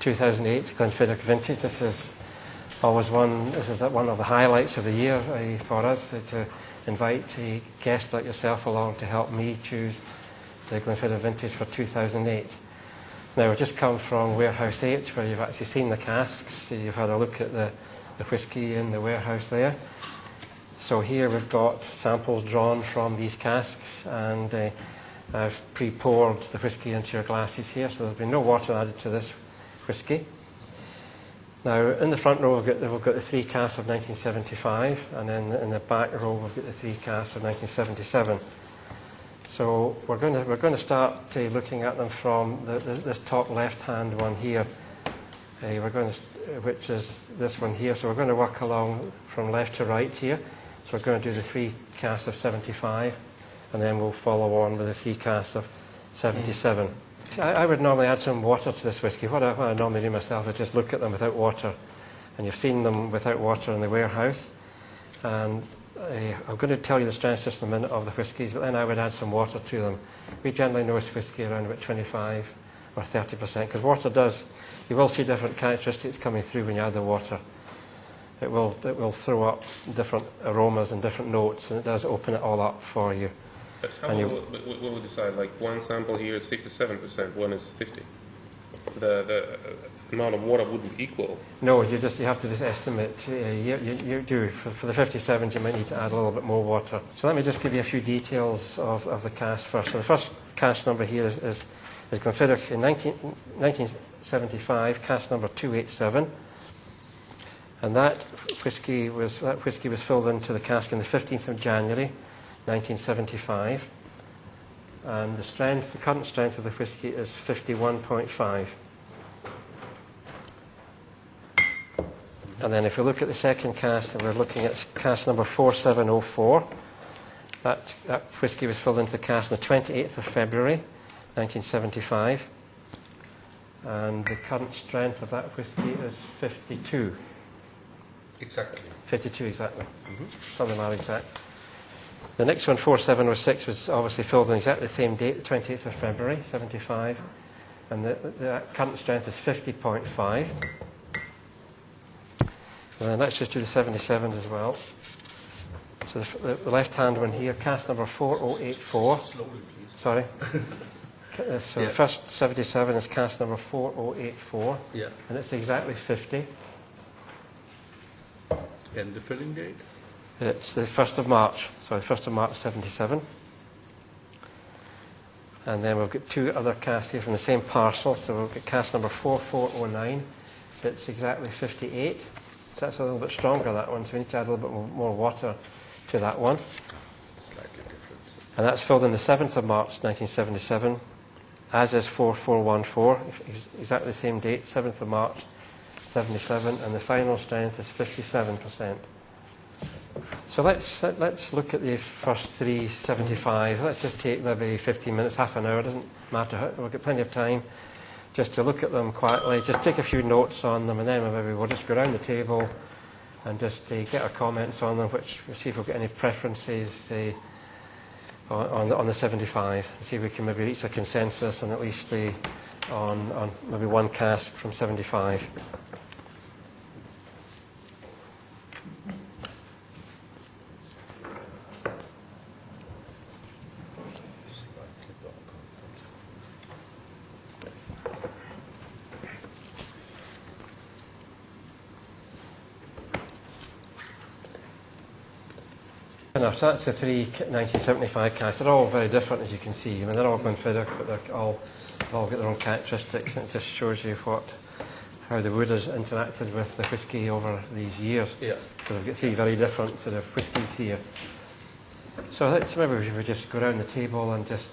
2008 Glenfiddich Vintage. This is always one. This is one of the highlights of the year for us to invite a guest like yourself along to help me choose the Glenfiddich Vintage for 2008. Now, we've just come from Warehouse 8, where you've actually seen the casks. You've had a look at the whisky in the warehouse there. So here we've got samples drawn from these casks, and I've pre-poured the whisky into your glasses here, so there's been no water added to this whisky. Now, in the front row, we've got the 3 casks of 1975, and then in the back row, we've got the 3 casks of 1977. So we're going to start looking at them from this top left-hand one here, which is this one here. So we're going to work along from left to right here. So we're going to do the 3 casks of 75, and then we'll follow on with the 3 casks of 77. I would normally add some water to this whisky. What I normally do myself is just look at them without water, and you've seen them without water in the warehouse. And I'm going to tell you the strengths just in a minute of the whiskies, but then I would add some water to them. We generally nose whisky around about 25 or 30%, because water does, you will see different characteristics coming through when you add the water. It will throw up different aromas and different notes, and it does open it all up for you. But how will we decide? Like one sample here is 67%, one is 50%. The amount of water wouldn't equal. No, you have to just estimate. You do. For the 57s, you might need to add a little bit more water. So let me just give you a few details of the cask first. So the first cask number here is Glenfiddich in 1975, cask number 287. And that whisky was filled into the cask on the 15th of January, 1975. And the current strength of the whisky is 51.5. And then if we look at the second cask, we're looking at cask number 4704. That whisky was filled into the cask on the 28th of February, 1975. And the current strength of that whisky is 52. Exactly. 52 exactly. Something like exact. The next one, 4706, was obviously filled on exactly the same date, the 28th of February, 75. And the current strength is 50.5. And then let's just do the 77s as well. So the left-hand one here, cask number 4084. Slowly, please. Sorry. So the first 77 is cask number 4084. Yeah. And it's exactly 50. And the filling date? It's the 1st of March. Sorry, 1st of March 77. And then we've got 2 other casks here from the same parcel. So we've got cask number 4409. It's exactly 58. So that's a little bit stronger, that one. So we need to add a little bit more water to that one. Slightly different. And that's filled in the 7th of March 1977, as is 4414. Exactly the same date, 7th of March 77. And the final strength is 57%. So let's look at the first 3 75s. Let's just take maybe 15 minutes, half an hour, doesn't matter. We'll get plenty of time just to look at them quietly, just take a few notes on them, and then maybe we'll just go around the table and just get our comments on them, which we'll see if we've got any preferences on the 75, and see if we can maybe reach a consensus on at least on maybe one cask from 75. Enough. So that's the 3 1975 casks. They're all very different, as you can see. I mean, they're all Glenfiddich, but they've all got their own characteristics, and it just shows you how the wood has interacted with the whisky over these years. Yeah. So we've got 3 very different sort of whiskies here. So maybe we should just go around the table and just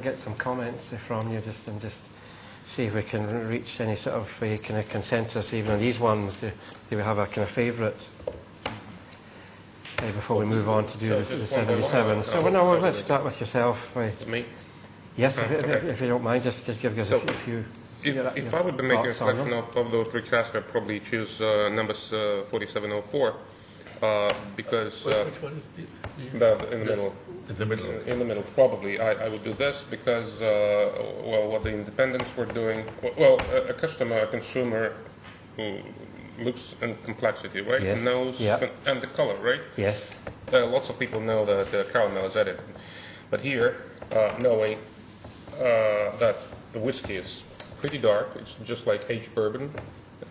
get some comments from you, just see if we can reach any sort of kind of consensus even on these ones. Do we have a kind of favourite? Before we move on to do the 77. So let's start with yourself. Me? Yes, if you don't mind, just give us a few. If I would be making a selection of those 3 casks, I'd probably choose numbers 4704. because Which one is in the middle. In the middle. In the middle, probably. I would do this because, well, what the independents were doing, well, a customer, a consumer who looks and complexity, right? Yes. Knows and the color, right? Yes. Lots of people know that the caramel is added. But here, knowing that the whiskey is pretty dark, it's just like aged bourbon.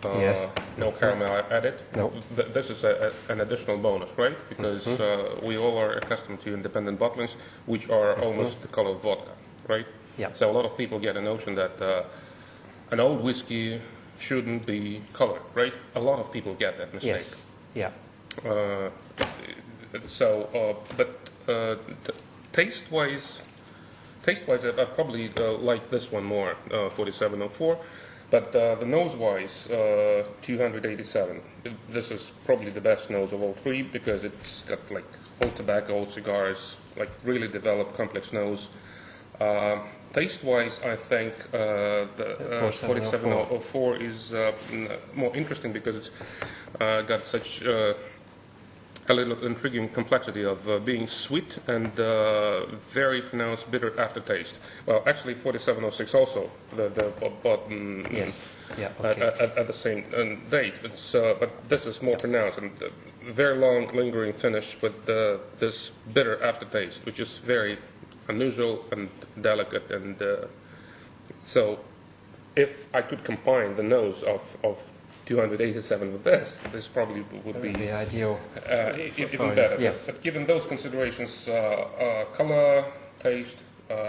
Yes. No caramel added. No. This is an additional bonus, right? Because we all are accustomed to independent bottlings, which are almost the color of vodka, right? Yeah. So a lot of people get a notion that an old whiskey shouldn't be colored, right? A lot of people get that mistake. Yes. Yeah. Taste-wise, I probably like this one more, 4704. But the nose-wise, 287. This is probably the best nose of all three because it's got like old tobacco, old cigars, like really developed, complex nose. Taste-wise, I think the 4704 is more interesting because it's got such a little intriguing complexity of being sweet and very pronounced bitter aftertaste. Well, actually, 4706 also, the bottom at the same date. But this is more pronounced and very long, lingering finish with this bitter aftertaste, which is very unusual and delicate. And so, if I could combine the nose of 287 with this probably would be ideal. Even better. Yes. But given those considerations, color, taste,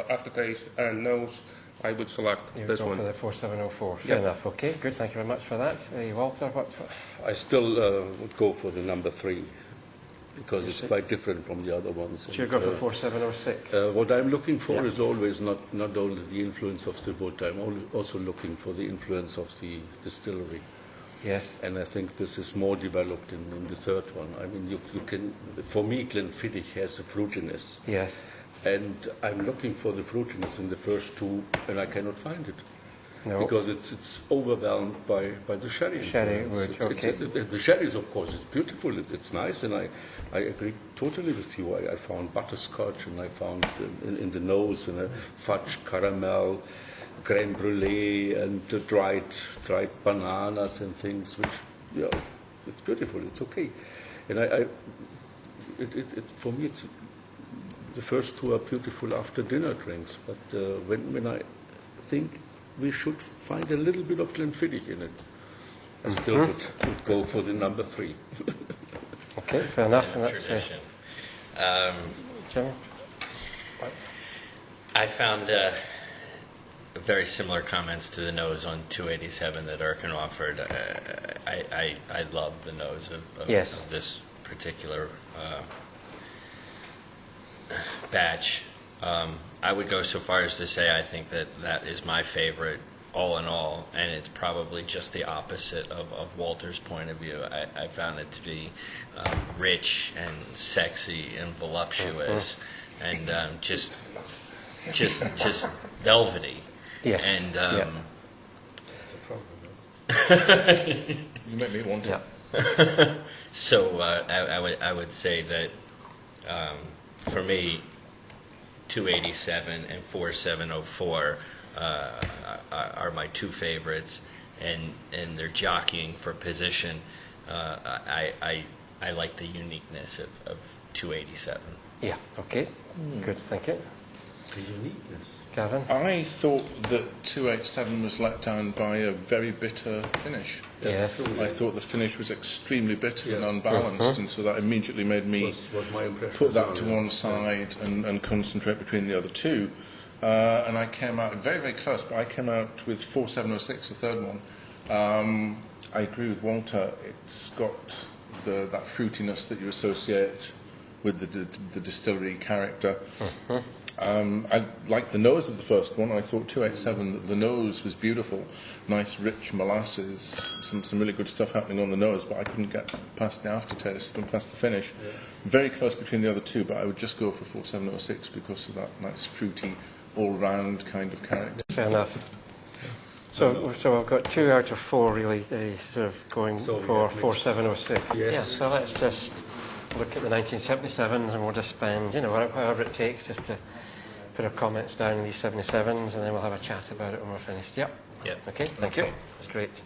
aftertaste, and nose, I would select this one. For the 4704. Fair enough. Okay, good. Thank you very much for that. Walter, what? I still would go for the number 3 because it's quite different from the other ones. So you go for 4706. What I'm looking for is always not only the influence of the wood. I'm also looking for the influence of the distillery. Yes. And I think this is more developed in the third one. I mean, you can, for me, Glenfiddich has a fruitiness. Yes. And I'm looking for the fruitiness in the first two, and I cannot find it. No. Because it's overwhelmed by the sherry. Sherry wood, okay. The sherry, of course, is beautiful. It's nice, and I agree totally with you. I found butterscotch, and I found in the nose, and fudge, caramel, crème brûlée, and dried bananas and things, which, it's beautiful. It's okay, and for me, it's the first two are beautiful after dinner drinks. But when I think we should find a little bit of Glenfiddich in it, I still would go for the number 3. Okay, fair enough. And that's tradition. Jimmy? I found very similar comments to the nose on 287 that Erkin offered. I love the nose of this particular batch. I would go so far as to say I think that is my favorite all in all, and it's probably just the opposite of Walter's point of view. I found it to be rich and sexy and voluptuous and just velvety. Yes. And That's a problem. You make me want it. so I would say that for me, 287 and 4704 are my two favorites, and they're jockeying for position. I like the uniqueness of 287. Yeah, okay. Good, thank you. The uniqueness. Gavin? I thought that 287 was let down by a very bitter finish. Yes. I thought the finish was extremely bitter and unbalanced, and so that immediately made me was my impression put that as to well, one side and concentrate between the other two. And I came out very, very close, but I came out with 4706, the third one. I agree with Walter. It's got that fruitiness that you associate with the distillery character. I liked the nose of the first one. I thought 287, the nose was beautiful. Nice, rich molasses, some really good stuff happening on the nose, but I couldn't get past the aftertaste and past the finish. Yeah. Very close between the other two, but I would just go for 4706 because of that nice, fruity, all-round kind of character. Fair enough. So I've got 2 out of 4 really sort of going for 4706. Yes. Yeah, so let's just look at the 1977s, and we'll just spend, however it takes just to put our comments down in these 77s, and then we'll have a chat about it when we're finished. Yep. Yep. Okay, thank you. That's great.